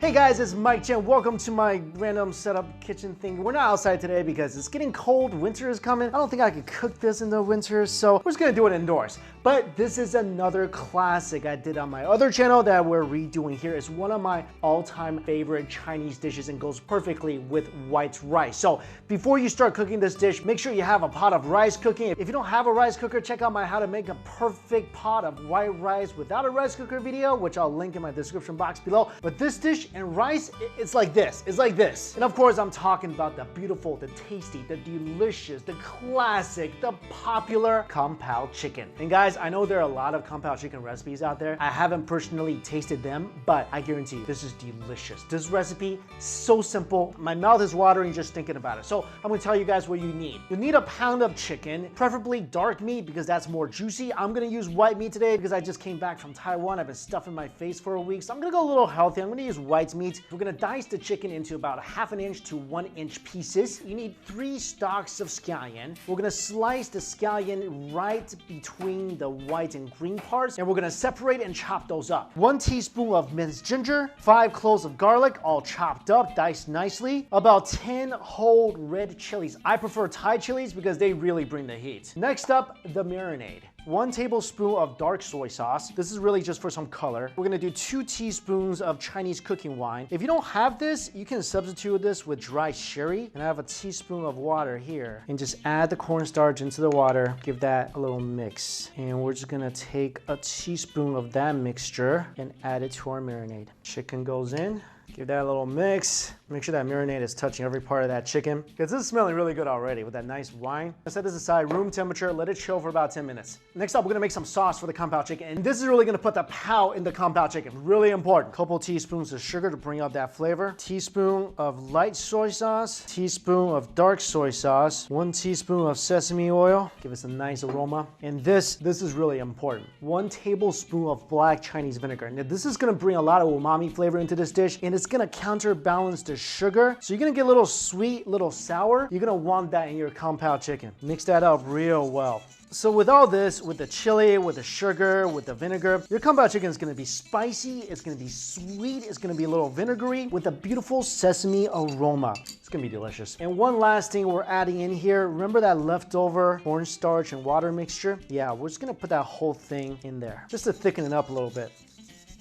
Hey guys, it's Chen. Welcome to my random setup kitchen thing. We're not outside today because it's getting cold. Winter is coming. I don't think I could cook this in the winter, so we're just gonna do it indoors. But this is another classic I did on my other channel that we're redoing here. It's one of my all-time favorite Chinese dishes and goes perfectly with white rice. So before you start cooking this dish, make sure you have a pot of rice cooking. If you don't have a rice cooker, check out my how to make a perfect pot of white rice without a rice cooker video, which I'll link in my description box below. But this dish and rice, it's like this. It's like this. And of course, I'm talking about the beautiful, the tasty, the delicious, the classic, the popular Kung Pao chicken. And guys, I know there are a lot of Kung Pao chicken recipes out there. I haven't personally tasted them, but I guarantee you, this is delicious. This recipe, so simple. My mouth is watering just thinking about it. So I'm gonna tell you guys what you need. You need a pound of chicken, preferably dark meat because that's more juicy. I'm gonna use white meat today because I just came back from Taiwan. I've been stuffing my face for a week, so I'm gonna go a little healthy. I'm gonna use white meat. We're gonna dice the chicken into about 1/2 inch to 1 inch pieces. You need 3 stalks of scallion. We're gonna slice the scallion right between the white and green parts, and we're gonna separate and chop those up. 1 teaspoon of minced ginger, 5 cloves of garlic, all chopped up, diced nicely. About 10 whole red chilies. I prefer Thai chilies because they really bring the heat. Next up, the marinade. 1 tablespoon of dark soy sauce. This is really just for some color. We're gonna do 2 teaspoons of Chinese cooking wine. If you don't have this, you can substitute this with dry sherry. And I have a teaspoon of water here. And just add the cornstarch into the water. Give that a little mix. And we're just gonna take a teaspoon of that mixture and add it to our marinade. Chicken goes in. Give that a little mix. Make sure that marinade is touching every part of that chicken because this is smelling really good already with that nice wine. I set this aside, room temperature, let it chill for about 10 minutes. Next up, we're gonna make some sauce for the Kung Pao chicken. And this is really gonna put the pow in the Kung Pao chicken. Really important. Couple teaspoons of sugar to bring out that flavor. Teaspoon of light soy sauce. Teaspoon of dark soy sauce. 1 teaspoon of sesame oil. Give us a nice aroma. And this is really important. 1 tablespoon of black Chinese vinegar. Now this is gonna bring a lot of umami flavor into this dish, and it's gonna counterbalance the sugar. So you're gonna get a little sweet, little sour. You're gonna want that in your Kung Pao chicken. Mix that up real well. So with all this, with the chili, with the sugar, with the vinegar, your Kung Pao chicken is gonna be spicy, it's gonna be sweet, it's gonna be a little vinegary with a beautiful sesame aroma. It's gonna be delicious. And one last thing we're adding in here, remember that leftover cornstarch and water mixture? Yeah, we're just gonna put that whole thing in there, just to thicken it up a little bit.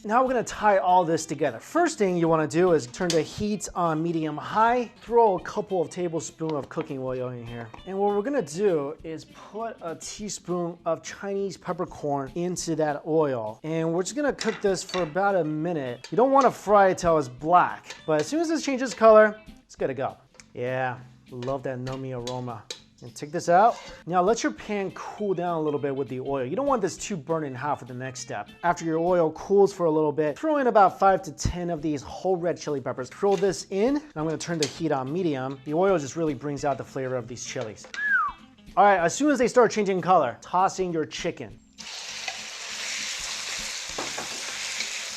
Now we're gonna tie all this together. First thing you wanna do is turn the heat on medium high, throw a couple of tablespoons of cooking oil in here. And what we're gonna do is put a teaspoon of Chinese peppercorn into that oil. And we're just gonna cook this for about a minute. You don't wanna fry it till it's black, but as soon as this changes color, it's good to go. Yeah, love that nummy aroma. And take this out. Now let your pan cool down a little bit with the oil. You don't want this too burnt in hot for the next step. After your oil cools for a little bit, throw in about 5 to 10 of these whole red chili peppers. Throw this in, and I'm gonna turn the heat on medium. The oil just really brings out the flavor of these chilies. All right, as soon as they start changing color, toss in your chicken.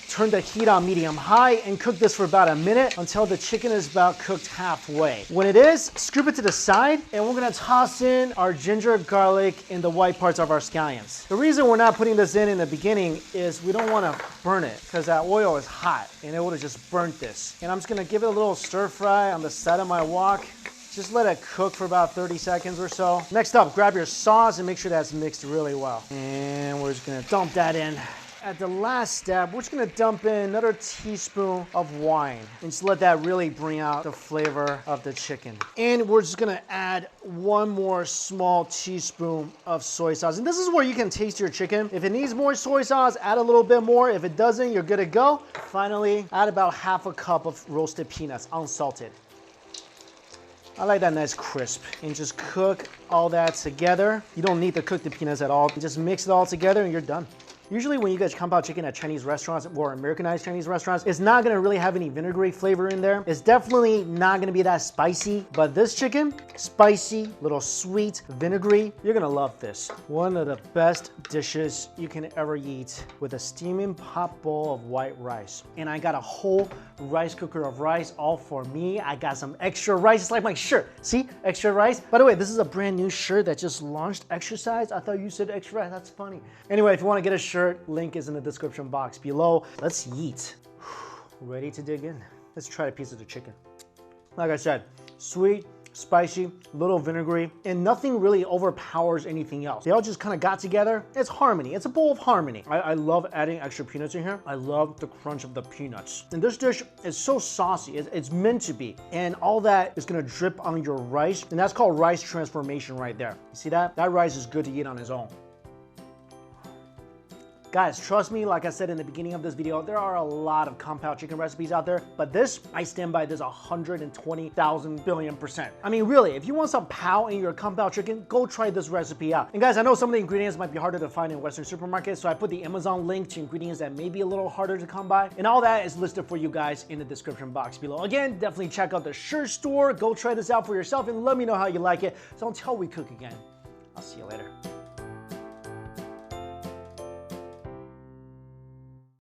Turn the heat on medium high and cook this for about a minute until the chicken is about cooked halfway. When it is, scoop it to the side and we're gonna toss in our ginger, garlic, and the white parts of our scallions. The reason we're not putting this in the beginning is we don't wanna burn it because that oil is hot and it would've just burnt this. And I'm just gonna give it a little stir fry on the side of my wok. Just let it cook for about 30 seconds or so. Next up, grab your sauce and make sure that's mixed really well. And we're just gonna dump that in. At the last step, we're just gonna dump in another teaspoon of wine and just let that really bring out the flavor of the chicken. And we're just gonna add 1 more small teaspoon of soy sauce. And this is where you can taste your chicken. If it needs more soy sauce, add a little bit more. If it doesn't, you're good to go. Finally, add about 1/2 cup of roasted peanuts, unsalted. I like that nice crisp. And just cook all that together. You don't need to cook the peanuts at all. Just mix it all together and you're done. Usually when you get Kung Pao chicken at Chinese restaurants or Americanized Chinese restaurants, it's not gonna really have any vinegary flavor in there. It's definitely not gonna be that spicy, but this chicken, spicy, little sweet, vinegary, you're gonna love this. One of the best dishes you can ever eat with a steaming pot bowl of white rice. And I got a whole rice cooker of rice all for me. I got some extra rice, just like my shirt. See, extra rice. By the way, this is a brand new shirt that just launched, extra size. I thought you said extra rice, that's funny. Anyway, if you wanna get a shirt, link is in the description box below. Let's eat. Ready to dig in. Let's try a piece of the chicken. Like I said, sweet, spicy, a little vinegary, and nothing really overpowers anything else. They all just kind of got together. It's harmony. It's a bowl of harmony. I love adding extra peanuts in here. I love the crunch of the peanuts. And this dish is so saucy. It's meant to be. And all that is gonna drip on your rice, and that's called rice transformation right there. You see that? That rice is good to eat on its own. Guys, trust me, like I said in the beginning of this video, there are a lot of compound chicken recipes out there, but this, I stand by this 120,000 billion%. I mean, really, if you want some pow in your compound chicken, go try this recipe out. And guys, I know some of the ingredients might be harder to find in Western supermarkets, so I put the Amazon link to ingredients that may be a little harder to come by. And all that is listed for you guys in the description box below. Again, definitely check out the Shirt Store. Go try this out for yourself and let me know how you like it. So until we cook again, I'll see you later.